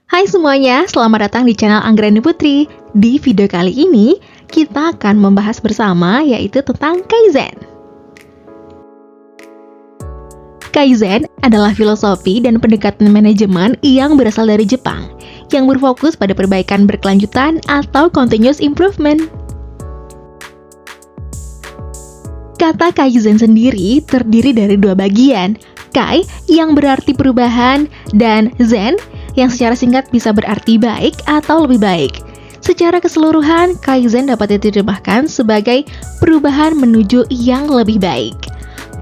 Hai semuanya, selamat datang di channel Anggreni Putri. Di video kali ini, kita akan membahas bersama yaitu tentang Kaizen. Kaizen adalah filosofi dan pendekatan manajemen yang berasal dari Jepang, yang berfokus pada perbaikan berkelanjutan atau continuous improvement. Kata Kaizen sendiri terdiri dari dua bagian, Kai yang berarti perubahan dan Zen yang secara singkat bisa berarti baik atau lebih baik. Secara keseluruhan, Kaizen dapat diterjemahkan sebagai perubahan menuju yang lebih baik.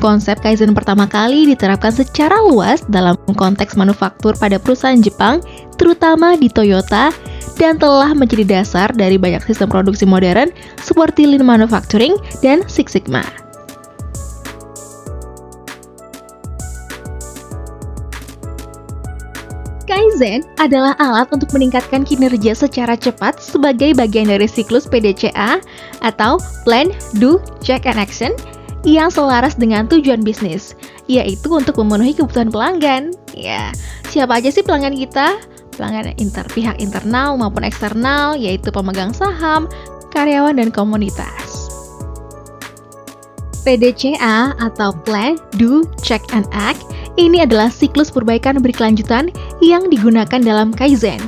Konsep Kaizen pertama kali diterapkan secara luas dalam konteks manufaktur pada perusahaan Jepang, terutama di Toyota, dan telah menjadi dasar dari banyak sistem produksi modern seperti Lean Manufacturing dan Six Sigma. Kaizen adalah alat untuk meningkatkan kinerja secara cepat sebagai bagian dari siklus PDCA atau Plan, Do, Check, and Action yang selaras dengan tujuan bisnis, yaitu untuk memenuhi kebutuhan pelanggan. Ya, siapa aja sih pelanggan kita? Pelanggan pihak internal maupun eksternal, yaitu pemegang saham, karyawan, dan komunitas. PDCA atau Plan, Do, Check, and Act ini adalah siklus perbaikan berkelanjutan yang digunakan dalam Kaizen.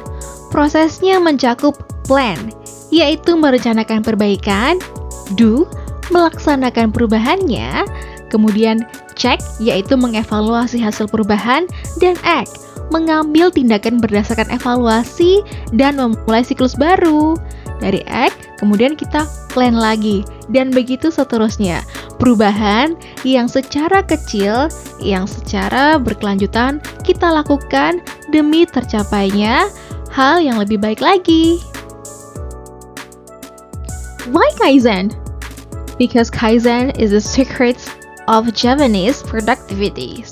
Prosesnya mencakup plan, yaitu merencanakan perbaikan, do, melaksanakan perubahannya, kemudian check, yaitu mengevaluasi hasil perubahan, dan act, mengambil tindakan berdasarkan evaluasi dan memulai siklus baru. Dari act, kemudian kita plan lagi, dan begitu seterusnya. Perubahan yang secara kecil, yang secara berkelanjutan kita lakukan demi tercapainya hal yang lebih baik lagi. Why Kaizen? Because Kaizen is the secret of Japanese productivity.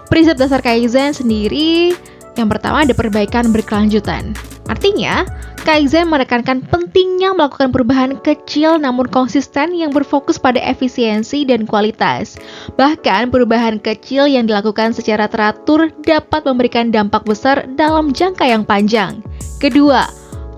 Prinsip dasar Kaizen sendiri, yang pertama ada perbaikan berkelanjutan. Artinya, Kaizen menekankan pentingnya melakukan perubahan kecil namun konsisten yang berfokus pada efisiensi dan kualitas. Bahkan, perubahan kecil yang dilakukan secara teratur dapat memberikan dampak besar dalam jangka yang panjang. Kedua,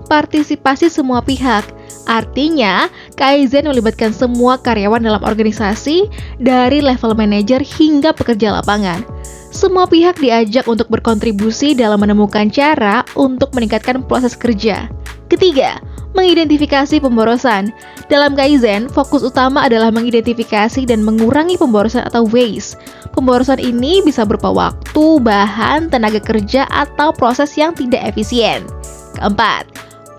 partisipasi semua pihak. Artinya, Kaizen melibatkan semua karyawan dalam organisasi, dari level manajer hingga pekerja lapangan. Semua pihak diajak untuk berkontribusi dalam menemukan cara untuk meningkatkan proses kerja. Ketiga, mengidentifikasi pemborosan. Dalam Kaizen, fokus utama adalah mengidentifikasi dan mengurangi pemborosan atau waste. Pemborosan ini bisa berupa waktu, bahan, tenaga kerja, atau proses yang tidak efisien. Keempat,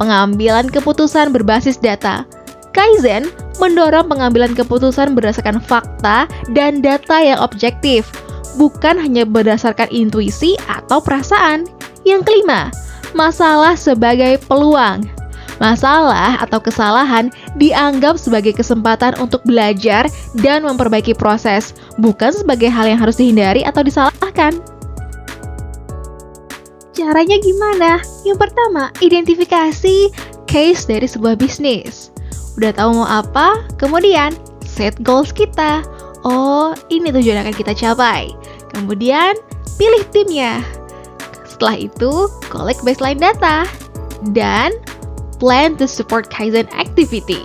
pengambilan keputusan berbasis data. Kaizen mendorong pengambilan keputusan berdasarkan fakta dan data yang objektif, bukan hanya berdasarkan intuisi atau perasaan. Yang kelima, masalah sebagai peluang. Masalah atau kesalahan dianggap sebagai kesempatan untuk belajar dan memperbaiki proses, bukan sebagai hal yang harus dihindari atau disalahkan. Caranya gimana? Yang pertama, identifikasi case dari sebuah bisnis. Udah tahu mau apa? Kemudian, set goals kita. Oh, ini tujuan yang akan kita capai. Kemudian, pilih timnya. Setelah itu, collect baseline data. Dan, plan to support Kaizen activity.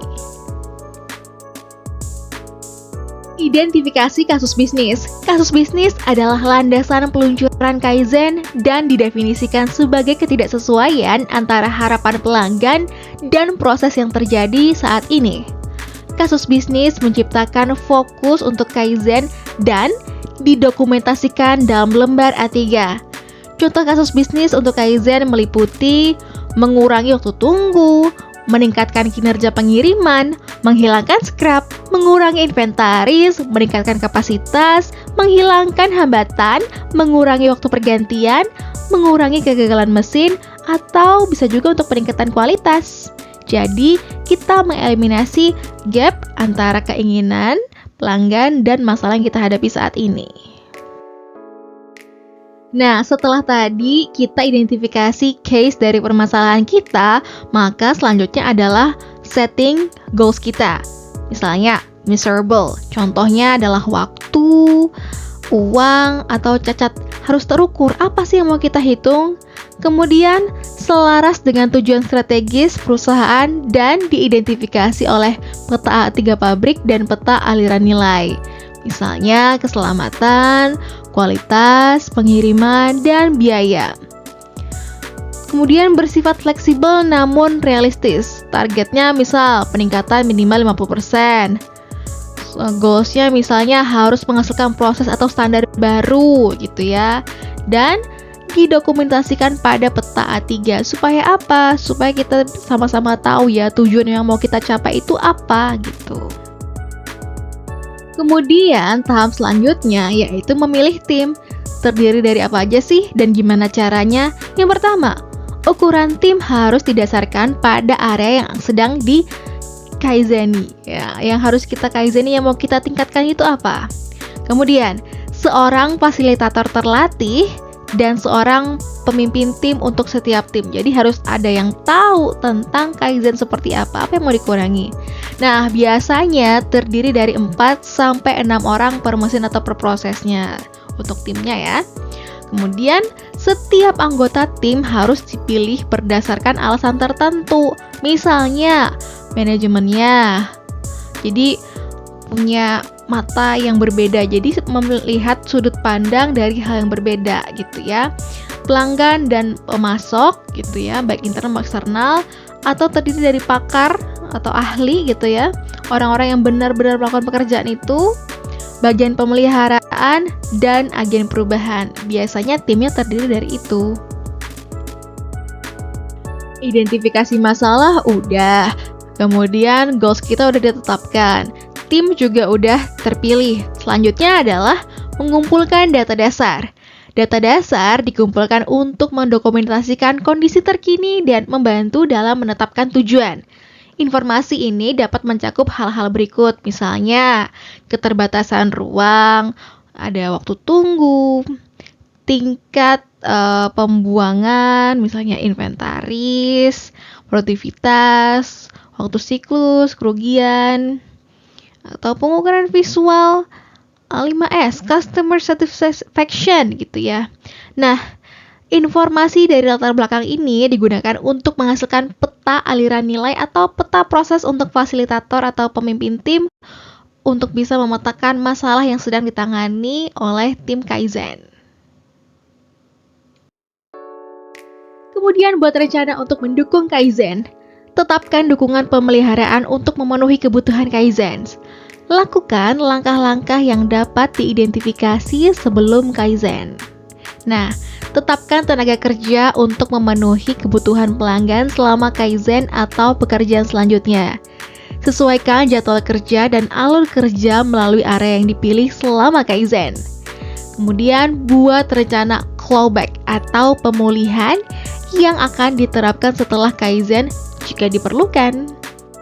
Identifikasi kasus bisnis. Kasus bisnis adalah landasan peluncuran Kaizen dan didefinisikan sebagai ketidaksesuaian antara harapan pelanggan dan proses yang terjadi saat ini. Kasus bisnis menciptakan fokus untuk Kaizen dan didokumentasikan dalam lembar A3. Contoh kasus bisnis untuk Kaizen meliputi mengurangi waktu tunggu, meningkatkan kinerja pengiriman, menghilangkan scrap, mengurangi inventaris, meningkatkan kapasitas, menghilangkan hambatan, mengurangi waktu pergantian, mengurangi kegagalan mesin, atau bisa juga untuk peningkatan kualitas. Jadi, kita mengeliminasi gap antara keinginan, pelanggan, dan masalah yang kita hadapi saat ini. Nah, setelah tadi kita identifikasi case dari permasalahan kita, maka selanjutnya adalah setting goals kita. Misalnya, measurable. Contohnya adalah waktu, uang, atau cacat harus terukur. Apa sih yang mau kita hitung? Kemudian, selaras dengan tujuan strategis perusahaan dan diidentifikasi oleh peta A3 pabrik dan peta aliran nilai. Misalnya keselamatan, kualitas, pengiriman, dan biaya. Kemudian bersifat fleksibel namun realistis. Targetnya misal peningkatan minimal 50%. Goalsnya misalnya harus menghasilkan proses atau standar baru gitu ya. Dan didokumentasikan pada peta A3 supaya apa? Supaya kita sama-sama tahu ya tujuan yang mau kita capai itu apa gitu. Kemudian tahap selanjutnya yaitu memilih tim. Terdiri dari apa aja sih dan gimana caranya? Yang pertama, ukuran tim harus didasarkan pada area yang sedang di kaizeni. Ya, yang harus kita kaizeni, yang mau kita tingkatkan itu apa? Kemudian, seorang fasilitator terlatih dan seorang pemimpin tim untuk setiap tim. Jadi harus ada yang tahu tentang kaizen seperti apa yang mau dikurangi. Nah, biasanya terdiri dari 4 sampai 6 orang per mesin atau per prosesnya untuk timnya ya. Kemudian, setiap anggota tim harus dipilih berdasarkan alasan tertentu. Misalnya, manajemennya. Jadi, punya mata yang berbeda, jadi melihat sudut pandang dari hal yang berbeda gitu ya. Pelanggan dan pemasok gitu ya, baik internal maupun eksternal, atau terdiri dari pakar atau ahli gitu ya, orang-orang yang benar-benar melakukan pekerjaan itu, bagian pemeliharaan, dan agen perubahan. Biasanya timnya terdiri dari itu. Identifikasi masalah udah, kemudian goals kita udah ditetapkan, tim juga udah terpilih. Selanjutnya adalah mengumpulkan data dasar. Data dasar dikumpulkan untuk mendokumentasikan kondisi terkini dan membantu dalam menetapkan tujuan. Informasi ini dapat mencakup hal-hal berikut, misalnya keterbatasan ruang, ada waktu tunggu, tingkat pembuangan, misalnya inventaris, produktivitas, waktu siklus, kerugian, atau pengukuran visual 5S, Customer Satisfaction gitu ya. Nah, informasi dari latar belakang ini digunakan untuk menghasilkan peta aliran nilai atau peta proses untuk fasilitator atau pemimpin tim untuk bisa memetakan masalah yang sedang ditangani oleh tim Kaizen. Kemudian buat rencana untuk mendukung Kaizen. Tetapkan dukungan pemeliharaan untuk memenuhi kebutuhan Kaizen. Lakukan langkah-langkah yang dapat diidentifikasi sebelum Kaizen. Nah, tetapkan tenaga kerja untuk memenuhi kebutuhan pelanggan selama Kaizen atau pekerjaan selanjutnya. Sesuaikan jadwal kerja dan alur kerja melalui area yang dipilih selama Kaizen. Kemudian, buat rencana clawback atau pemulihan yang akan diterapkan setelah Kaizen jika diperlukan.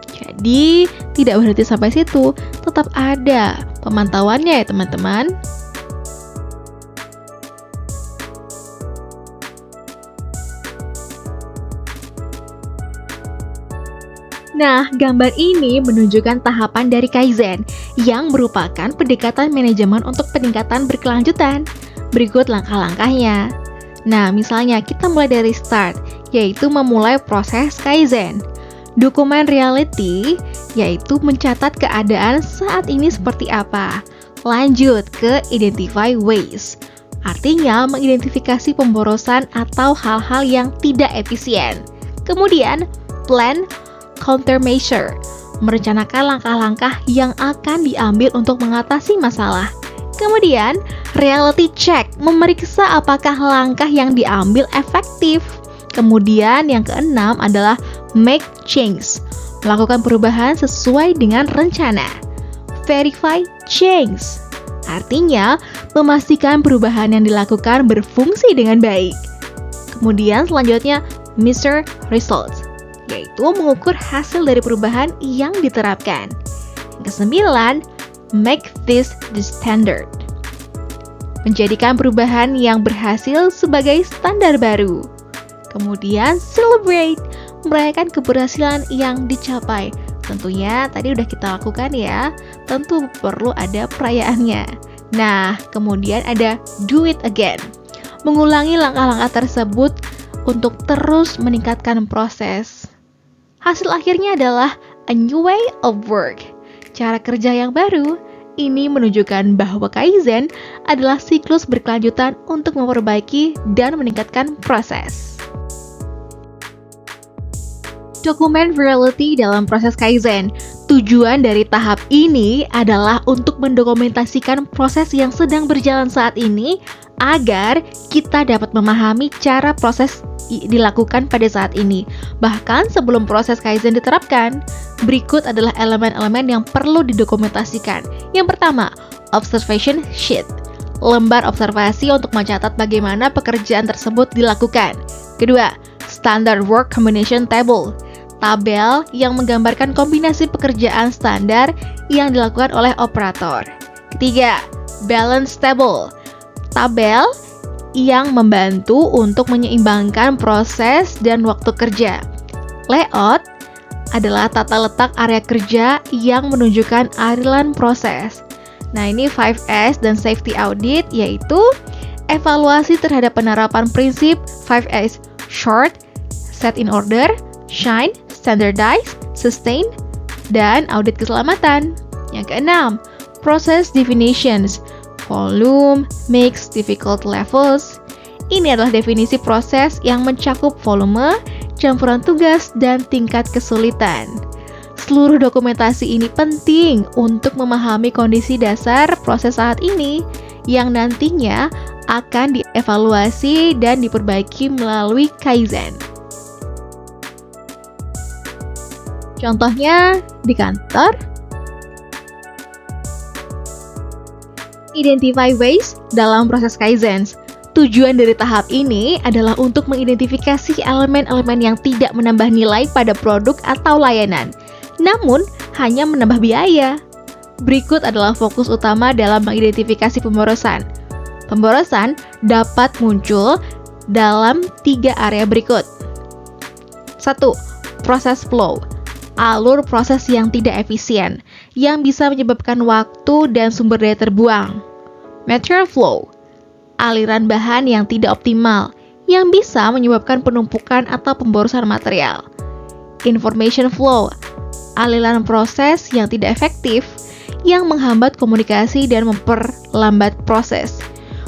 Jadi, tidak berhenti sampai situ, tetap ada pemantauannya ya teman-teman. Nah, gambar ini menunjukkan tahapan dari Kaizen yang merupakan pendekatan manajemen untuk peningkatan berkelanjutan. Berikut langkah-langkahnya. Nah, misalnya kita mulai dari start, yaitu memulai proses Kaizen. Dokumen reality, yaitu mencatat keadaan saat ini seperti apa. Lanjut ke identify ways, artinya mengidentifikasi pemborosan atau hal-hal yang tidak efisien. Kemudian, plan countermeasure, merencanakan langkah-langkah yang akan diambil untuk mengatasi masalah. Kemudian, reality check, memeriksa apakah langkah yang diambil efektif. Kemudian yang keenam adalah make change, melakukan perubahan sesuai dengan rencana. Verify change, artinya memastikan perubahan yang dilakukan berfungsi dengan baik. Kemudian selanjutnya measure results, yaitu mengukur hasil dari perubahan yang diterapkan. Yang kesembilan, make this the standard, menjadikan perubahan yang berhasil sebagai standar baru. Kemudian celebrate, merayakan keberhasilan yang dicapai. Tentunya tadi udah kita lakukan ya, tentu perlu ada perayaannya. Nah, kemudian ada do it again, mengulangi langkah-langkah tersebut untuk terus meningkatkan proses. Hasil akhirnya adalah a new way of work, cara kerja yang baru. Ini menunjukkan bahwa Kaizen adalah siklus berkelanjutan untuk memperbaiki dan meningkatkan proses. Dokumen reality dalam proses Kaizen. Tujuan dari tahap ini adalah untuk mendokumentasikan proses yang sedang berjalan saat ini agar kita dapat memahami cara proses dilakukan pada saat ini. Bahkan sebelum proses Kaizen diterapkan, berikut adalah elemen-elemen yang perlu didokumentasikan. Yang pertama, observation sheet. Lembar observasi untuk mencatat bagaimana pekerjaan tersebut dilakukan. Kedua, standard work combination table. Tabel yang menggambarkan kombinasi pekerjaan standar yang dilakukan oleh operator. Ketiga, balance table. Tabel yang membantu untuk menyeimbangkan proses dan waktu kerja. Layout adalah tata letak area kerja yang menunjukkan aliran proses. Nah, ini 5S dan safety audit, yaitu evaluasi terhadap penerapan prinsip 5S: short, set in order, shine, standardize, sustain, dan audit keselamatan. Yang keenam, process definitions. Volume, mix, difficult levels. Ini adalah definisi proses yang mencakup volume, campuran tugas, dan tingkat kesulitan. Seluruh dokumentasi ini penting untuk memahami kondisi dasar proses saat ini yang nantinya akan dievaluasi dan diperbaiki melalui Kaizen. Contohnya di kantor, identify ways dalam proses Kaizen. Tujuan dari tahap ini adalah untuk mengidentifikasi elemen-elemen yang tidak menambah nilai pada produk atau layanan, namun hanya menambah biaya. Berikut adalah fokus utama dalam mengidentifikasi pemborosan. Pemborosan dapat muncul dalam 3 area berikut. 1. Proses flow. Alur proses yang tidak efisien, yang bisa menyebabkan waktu dan sumber daya terbuang. Material flow. Aliran bahan yang tidak optimal, yang bisa menyebabkan penumpukan atau pemborosan material. Information flow. Aliran proses yang tidak efektif, yang menghambat komunikasi dan memperlambat proses.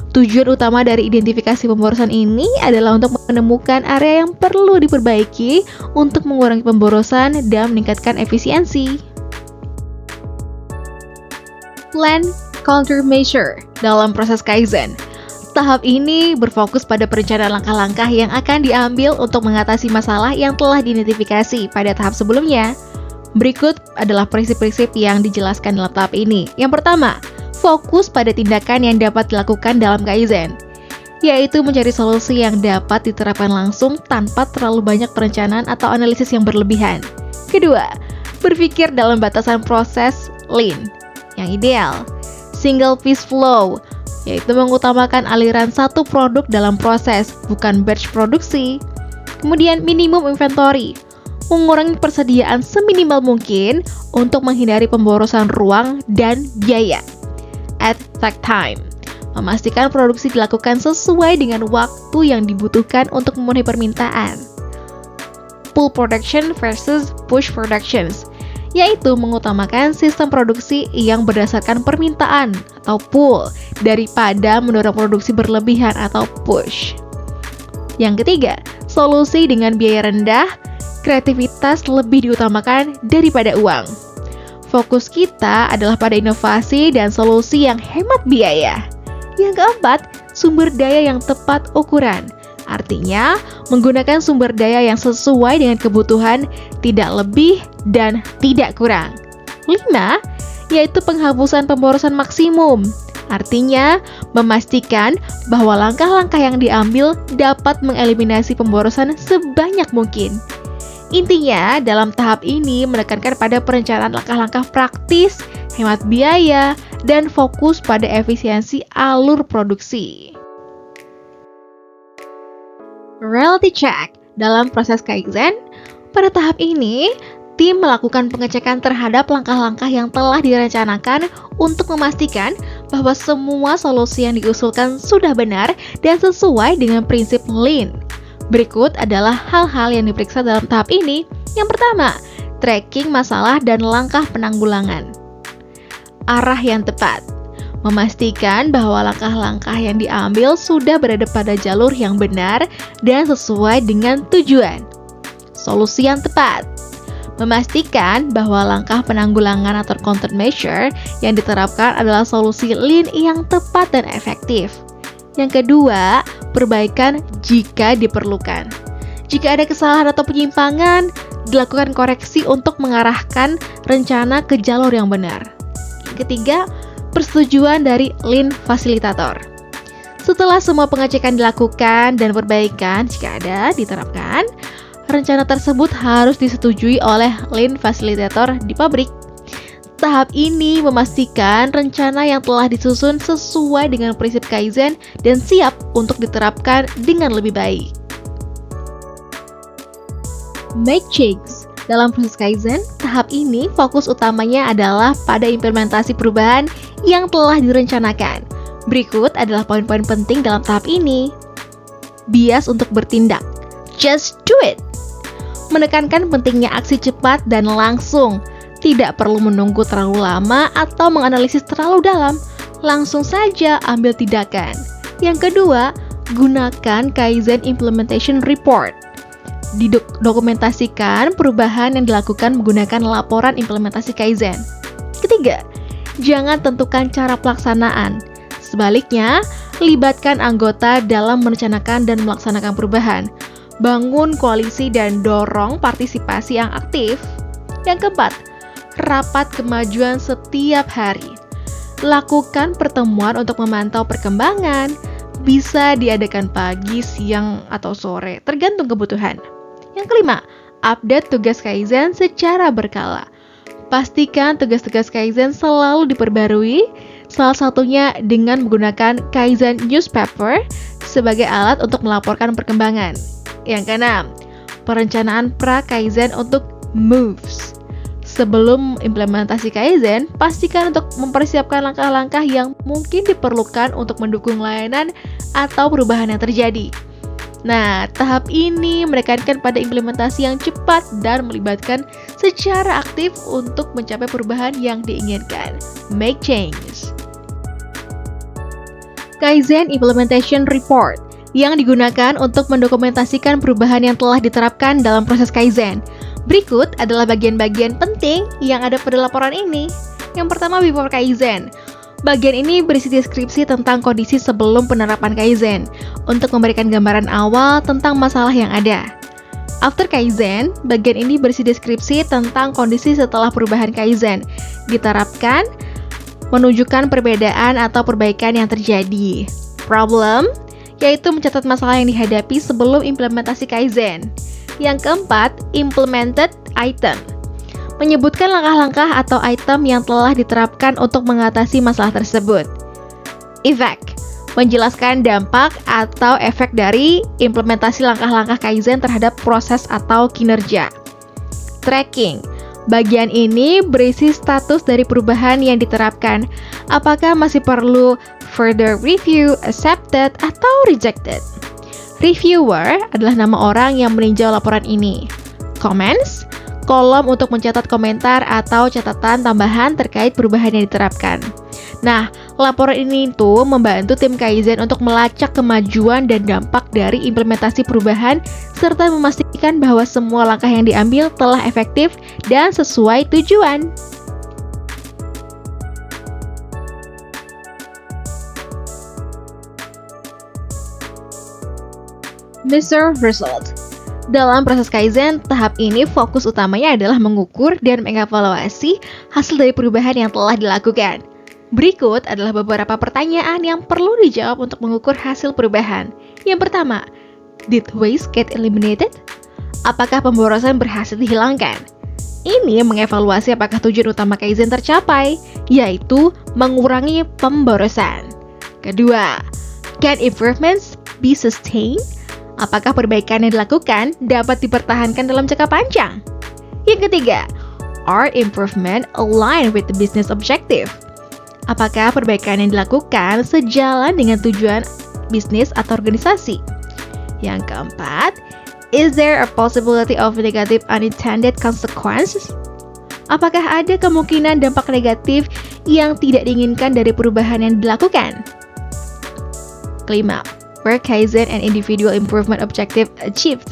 Tujuan utama dari identifikasi pemborosan ini adalah untuk menemukan area yang perlu diperbaiki untuk mengurangi pemborosan dan meningkatkan efisiensi. Plan countermeasure dalam proses Kaizen. Tahap ini berfokus pada perencanaan langkah-langkah yang akan diambil untuk mengatasi masalah yang telah diidentifikasi pada tahap sebelumnya. Berikut adalah prinsip-prinsip yang dijelaskan dalam tahap ini. Yang pertama, fokus pada tindakan yang dapat dilakukan dalam Kaizen, yaitu mencari solusi yang dapat diterapkan langsung tanpa terlalu banyak perencanaan atau analisis yang berlebihan. Kedua, berpikir dalam batasan proses lean yang ideal. Single piece flow, yaitu mengutamakan aliran satu produk dalam proses, bukan batch produksi. Kemudian minimum inventory, mengurangi persediaan seminimal mungkin untuk menghindari pemborosan ruang dan biaya. At fact time, memastikan produksi dilakukan sesuai dengan waktu yang dibutuhkan untuk memenuhi permintaan. Pull production versus push productions, yaitu mengutamakan sistem produksi yang berdasarkan permintaan atau pull daripada mendorong produksi berlebihan atau push. Yang ketiga, solusi dengan biaya rendah, kreativitas lebih diutamakan daripada uang. Fokus kita adalah pada inovasi dan solusi yang hemat biaya. Yang keempat, sumber daya yang tepat ukuran. Artinya, menggunakan sumber daya yang sesuai dengan kebutuhan, tidak lebih dan tidak kurang. 5, yaitu penghapusan pemborosan maksimum. Artinya, memastikan bahwa langkah-langkah yang diambil dapat mengeliminasi pemborosan sebanyak mungkin. Intinya, dalam tahap ini menekankan pada perencanaan langkah-langkah praktis, hemat biaya, dan fokus pada efisiensi alur produksi. Reality check dalam proses Kaizen. Pada tahap ini, tim melakukan pengecekan terhadap langkah-langkah yang telah direncanakan untuk memastikan bahwa semua solusi yang diusulkan sudah benar dan sesuai dengan prinsip Lean. Berikut adalah hal-hal yang diperiksa dalam tahap ini. Yang pertama, tracking masalah dan langkah penanggulangan. Arah yang tepat. Memastikan bahwa langkah-langkah yang diambil sudah berada pada jalur yang benar dan sesuai dengan tujuan. Solusi yang tepat. Memastikan bahwa langkah penanggulangan atau countermeasure yang diterapkan adalah solusi lean yang tepat dan efektif. Yang kedua, perbaikan jika diperlukan. Jika ada kesalahan atau penyimpangan, dilakukan koreksi untuk mengarahkan rencana ke jalur yang benar. Yang ketiga, persetujuan dari lean facilitator. Setelah semua pengecekan dilakukan dan perbaikan jika ada diterapkan, rencana tersebut harus disetujui oleh lean facilitator di pabrik. Tahap ini memastikan rencana yang telah disusun sesuai dengan prinsip Kaizen dan siap untuk diterapkan dengan lebih baik. Make change. Dalam proses Kaizen, tahap ini fokus utamanya adalah pada implementasi perubahan yang telah direncanakan. Berikut adalah poin-poin penting dalam tahap ini. Bias untuk bertindak. Just do it. Menekankan pentingnya aksi cepat dan langsung. Tidak perlu menunggu terlalu lama atau menganalisis terlalu dalam. Langsung saja ambil tindakan. Yang kedua, gunakan Kaizen Implementation Report. Didokumentasikan perubahan yang dilakukan menggunakan laporan implementasi Kaizen. Ketiga, jangan tentukan cara pelaksanaan. Sebaliknya, libatkan anggota dalam merencanakan dan melaksanakan perubahan. Bangun koalisi dan dorong partisipasi yang aktif. Yang keempat, rapat kemajuan setiap hari. Lakukan pertemuan untuk memantau perkembangan. Bisa diadakan pagi, siang, atau sore, tergantung kebutuhan. Yang kelima, update tugas Kaizen secara berkala. Pastikan tugas-tugas Kaizen selalu diperbarui, salah satunya dengan menggunakan Kaizen Newspaper sebagai alat untuk melaporkan perkembangan. Yang keenam, perencanaan pra-Kaizen untuk moves. Sebelum implementasi Kaizen, pastikan untuk mempersiapkan langkah-langkah yang mungkin diperlukan untuk mendukung layanan atau perubahan yang terjadi. Nah, tahap ini menekankan pada implementasi yang cepat dan melibatkan secara aktif untuk mencapai perubahan yang diinginkan. Make change. Kaizen Implementation Report yang digunakan untuk mendokumentasikan perubahan yang telah diterapkan dalam proses Kaizen. Berikut adalah bagian-bagian penting yang ada pada laporan ini. Yang pertama, Before Kaizen. Bagian ini berisi deskripsi tentang kondisi sebelum penerapan Kaizen untuk memberikan gambaran awal tentang masalah yang ada. After Kaizen, bagian ini berisi deskripsi tentang kondisi setelah perubahan Kaizen diterapkan, menunjukkan perbedaan atau perbaikan yang terjadi. Problem, yaitu mencatat masalah yang dihadapi sebelum implementasi Kaizen. Yang keempat, implemented item. Menyebutkan langkah-langkah atau item yang telah diterapkan untuk mengatasi masalah tersebut. Effect. Menjelaskan dampak atau efek dari implementasi langkah-langkah Kaizen terhadap proses atau kinerja. Tracking. Bagian ini berisi status dari perubahan yang diterapkan. Apakah masih perlu further review, accepted, atau rejected? Reviewer adalah nama orang yang meninjau laporan ini. Comments, kolom untuk mencatat komentar atau catatan tambahan terkait perubahan yang diterapkan. Nah, laporan ini tuh membantu tim Kaizen untuk melacak kemajuan dan dampak dari implementasi perubahan serta memastikan bahwa semua langkah yang diambil telah efektif dan sesuai tujuan. Measure result. Dalam proses Kaizen, tahap ini fokus utamanya adalah mengukur dan mengevaluasi hasil dari perubahan yang telah dilakukan. Berikut adalah beberapa pertanyaan yang perlu dijawab untuk mengukur hasil perubahan. Yang pertama, did waste get eliminated? Apakah pemborosan berhasil dihilangkan? Ini mengevaluasi apakah tujuan utama Kaizen tercapai, yaitu mengurangi pemborosan. Kedua, can improvements be sustained? Apakah perbaikan yang dilakukan dapat dipertahankan dalam jangka panjang? Yang ketiga, are improvement aligned with the business objective? Apakah perbaikan yang dilakukan sejalan dengan tujuan bisnis atau organisasi? Yang keempat, is there a possibility of negative unintended consequences? Apakah ada kemungkinan dampak negatif yang tidak diinginkan dari perubahan yang dilakukan? Kelima, were Kaizen and individual improvement objective achieved?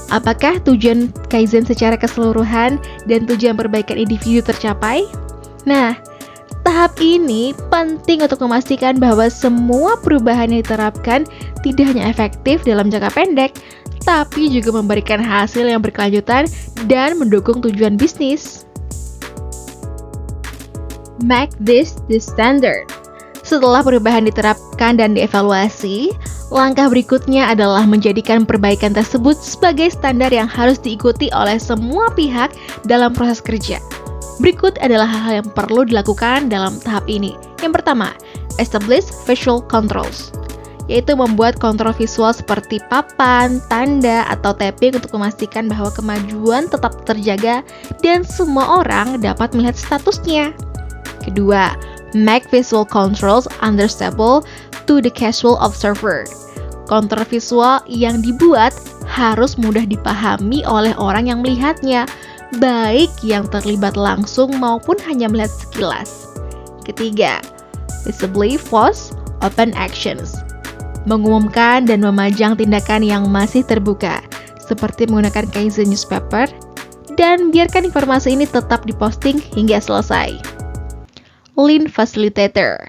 Apakah tujuan Kaizen secara keseluruhan dan tujuan perbaikan individu tercapai? Nah, tahap ini penting untuk memastikan bahwa semua perubahan yang diterapkan tidak hanya efektif dalam jangka pendek, tapi juga memberikan hasil yang berkelanjutan dan mendukung tujuan bisnis. Make this the standard. Setelah perubahan diterapkan dan dievaluasi, langkah berikutnya adalah menjadikan perbaikan tersebut sebagai standar yang harus diikuti oleh semua pihak dalam proses kerja. Berikut adalah hal-hal yang perlu dilakukan dalam tahap ini. Yang pertama, establish visual controls, yaitu membuat kontrol visual seperti papan, tanda, atau tapping untuk memastikan bahwa kemajuan tetap terjaga dan semua orang dapat melihat statusnya. Kedua, make visual controls understandable to the casual observer. Kontrol visual yang dibuat harus mudah dipahami oleh orang yang melihatnya, baik yang terlibat langsung maupun hanya melihat sekilas. Ketiga, visibly force open actions. Mengumumkan dan memajang tindakan yang masih terbuka, seperti menggunakan Kaizen newspaper, dan biarkan informasi ini tetap diposting hingga selesai. Lean Facilitator,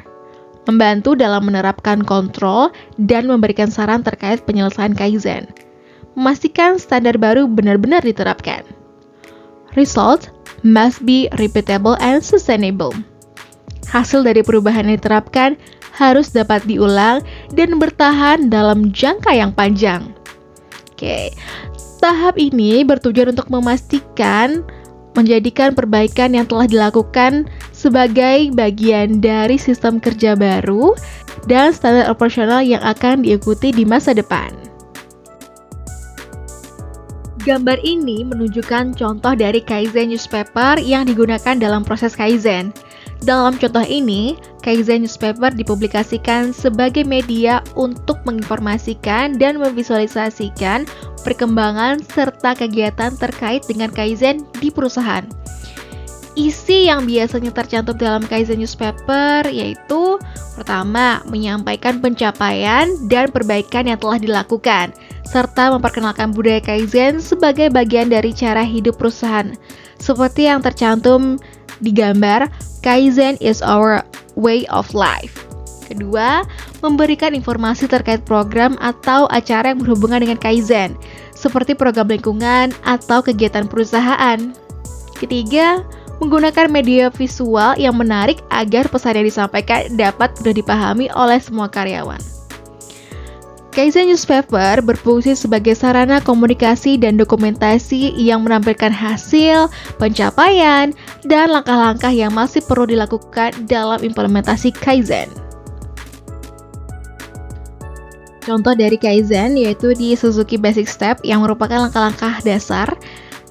membantu dalam menerapkan kontrol dan memberikan saran terkait penyelesaian Kaizen. Memastikan standar baru benar-benar diterapkan. Result must be repeatable and sustainable. Hasil dari perubahan yang diterapkan harus dapat diulang dan bertahan dalam jangka yang panjang. Oke, tahap ini bertujuan untuk menjadikan perbaikan yang telah dilakukan sebagai bagian dari sistem kerja baru dan standar operasional yang akan diikuti di masa depan. Gambar ini menunjukkan contoh dari Kaizen newspaper yang digunakan dalam proses Kaizen. Dalam contoh ini, Kaizen newspaper dipublikasikan sebagai media untuk menginformasikan dan memvisualisasikan perkembangan serta kegiatan terkait dengan Kaizen di perusahaan. Isi yang biasanya tercantum dalam Kaizen newspaper yaitu pertama, menyampaikan pencapaian dan perbaikan yang telah dilakukan, serta memperkenalkan budaya Kaizen sebagai bagian dari cara hidup perusahaan. Seperti yang tercantum di gambar, Kaizen is our way of life. Kedua, memberikan informasi terkait program atau acara yang berhubungan dengan Kaizen, seperti program lingkungan atau kegiatan perusahaan. Ketiga, menggunakan media visual yang menarik agar pesan yang disampaikan dapat mudah dipahami oleh semua karyawan. Kaizen newspaper berfungsi sebagai sarana komunikasi dan dokumentasi yang menampilkan hasil, pencapaian, dan langkah-langkah yang masih perlu dilakukan dalam implementasi Kaizen. Contoh dari Kaizen yaitu di Suzuki Basic Step yang merupakan langkah-langkah dasar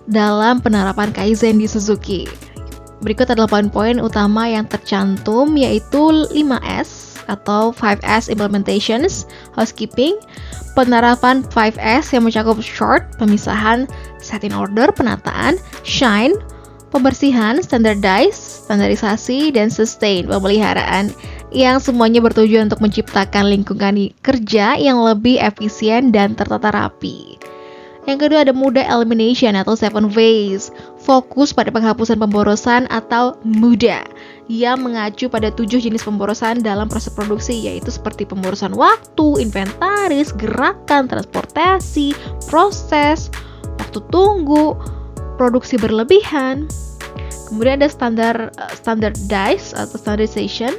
dalam penerapan Kaizen di Suzuki. Berikut adalah poin-poin utama yang tercantum yaitu 5S atau 5S implementations, housekeeping, penerapan 5S yang mencakup short, pemisahan, set in order, penataan, shine, pembersihan, standardize, standarisasi, dan sustain, pemeliharaan, yang semuanya bertujuan untuk menciptakan lingkungan kerja yang lebih efisien dan tertata rapi. Yang kedua ada muda elimination atau 7 ways, fokus pada penghapusan pemborosan atau muda, yang mengacu pada 7 jenis pemborosan dalam proses produksi, yaitu seperti pemborosan waktu, inventaris, gerakan, transportasi, proses, waktu tunggu, produksi berlebihan. Kemudian ada standardize atau standardization,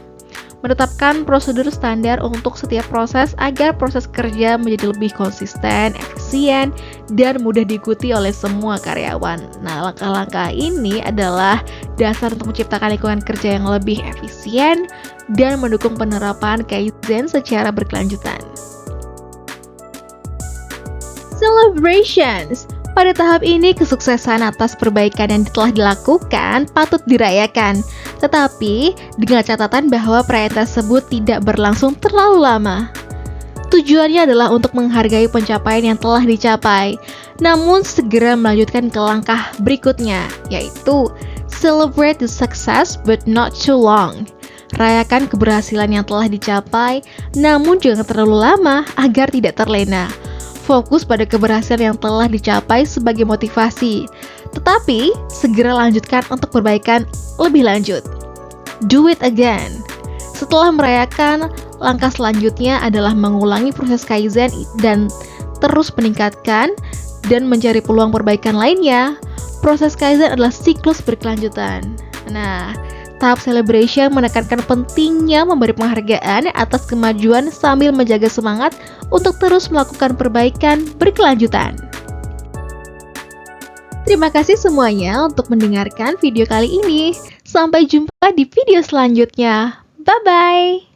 menetapkan prosedur standar untuk setiap proses agar proses kerja menjadi lebih konsisten, efisien, dan mudah diikuti oleh semua karyawan. Nah, langkah-langkah ini adalah dasar untuk menciptakan lingkungan kerja yang lebih efisien dan mendukung penerapan Kaizen secara berkelanjutan. Celebrations. Pada tahap ini, kesuksesan atas perbaikan yang telah dilakukan patut dirayakan, tetapi dengan catatan bahwa perayaan tersebut tidak berlangsung terlalu lama. Tujuannya adalah untuk menghargai pencapaian yang telah dicapai, namun segera melanjutkan ke langkah berikutnya, yaitu celebrate the success but not too long. Rayakan keberhasilan yang telah dicapai, namun jangan terlalu lama agar tidak terlena. Fokus pada keberhasilan yang telah dicapai sebagai motivasi, tetapi segera lanjutkan untuk perbaikan lebih lanjut. Do it again. Setelah merayakan, langkah selanjutnya adalah mengulangi proses Kaizen dan terus meningkatkan dan mencari peluang perbaikan lainnya. Proses Kaizen adalah siklus berkelanjutan. Nah, tahap celebration menekankan pentingnya memberi penghargaan atas kemajuan sambil menjaga semangat untuk terus melakukan perbaikan berkelanjutan. Terima kasih semuanya untuk mendengarkan video kali ini. Sampai jumpa di video selanjutnya. Bye-bye!